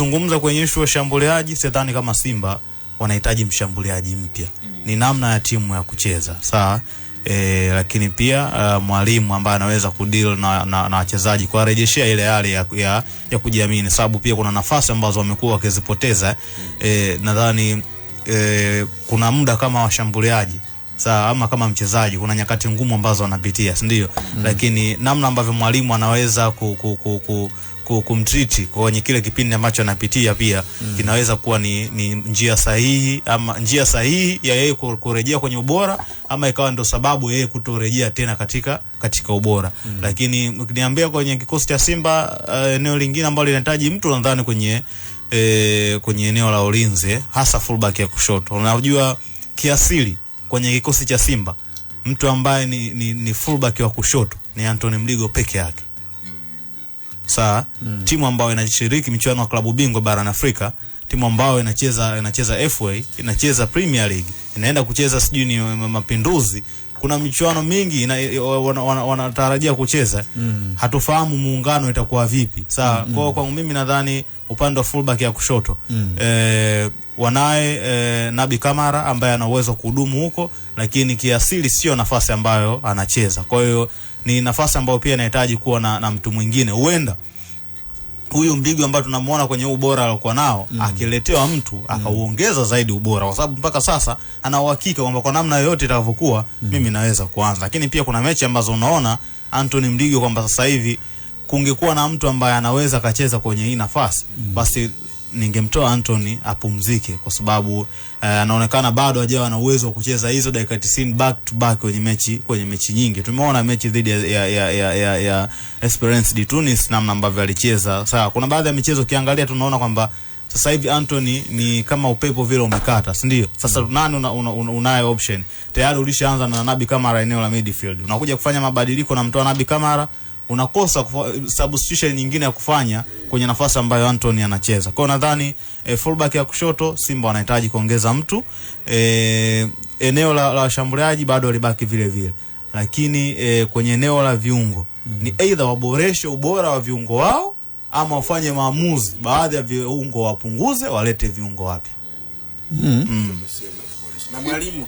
Zungumza kwenye issue ya shambuliaji, sidhani kama Simba wanahitaji mshambuliaji mpya. Ni namna ya timu ya kucheza. Sawa? Lakini pia mwalimu ambaye anaweza kudeal na wachezaji kwa rejeshia ile hali ya kujiamini, sababu pia kuna nafasi ambazo wamekuwa wakizipoteza. Nadhani kuna muda kama washambuliaji, sawa, ama kama mchezaji kuna nyakati ngumu ambazo wanapitia, si ndio? Lakini namna ambavyo mwalimu anaweza kumtreat kwenye kile kipindi ambacho anapitia pia kinaweza kuwa ni njia sahihi, ama njia sahihi ya yeye kurejea kwenye ubora, ama ikawa ndo sababu yeye kutorejea tena katika ubora. Lakini ukiniambia kwenye kikosi cha Simba, eneo lingine ambalo linahitaji mtu, nadhani kwenye eneo la ulinzi, hasa fullback ya kushoto. Unajua kiasili kwenye kikosi cha Simba mtu ambaye ni fullback wa kushoto ni Anthony Mligo peke yake. Sawa, timu ambayo inashiriki michuano ya klabu bingwa barani Afrika, timu ambayo inacheza FA, inacheza Premier League, inaenda kucheza sijui ni Mapinduzi, kuna michuano mingi wanatarajia kucheza. Hatufahamu muungano itakuwa vipi. Sawa, kwa mimi nadhani upande wa fullback ya kushoto wanaye Nabi Kamara ambaye ana uwezo kuhudumu huko, lakini kiasili sio nafasi ambayo anacheza. Kwa hiyo ni nafasi ambayo pia inahitaji kuwa na mtu mwingine. Huenda huyu Mbigo ambaye tunamuona kwenye ubora alikuwa nao, akiletewa mtu akauongeza zaidi ubora, kwa sababu mpaka sasa ana uhakika kwamba kwa namna yoyote itakavyokuwa mimi naweza kuanza. Lakini pia kuna mechi ambazo unaona Anthony Mbigo kwamba sasa hivi kungekuwa na mtu ambaye anaweza kacheza kwenye hii nafasi, basi ningemtoa Anthony apumzike, kwa sababu anaonekana bado hajawa na uwezo wa kucheza hizo dakika 90 back to back kwenye mechi nyingi. Tumeona mechi dhidi ya Esperance de Tunis namna ambavyo alicheza. Sawa, kuna baadhi ya michezo kiangalia tunaona kwamba sasa hivi Anthony ni kama upepo vile umekata, si ndio? Sasa nani unayo option? Tayari ulishaanza na Nabi Kamara eneo la midfield. Unakuja kufanya mabadiliko na mtoa Nabi Kamara, unakosa substitution nyingine ya kufanya kwenye nafasi ambayo Anthony anacheza. Kwa nadhani fullback ya kushoto Simba wanahitaji kuongeza mtu. Eneo la washambuliaji bado libaki vile vile. Lakini kwenye eneo la viungo ni either waboreshe ubora wa viungo wao, ama wafanye maamuzi baadhi ya viungo wapunguze, walete viungo wapya. Na mwalimu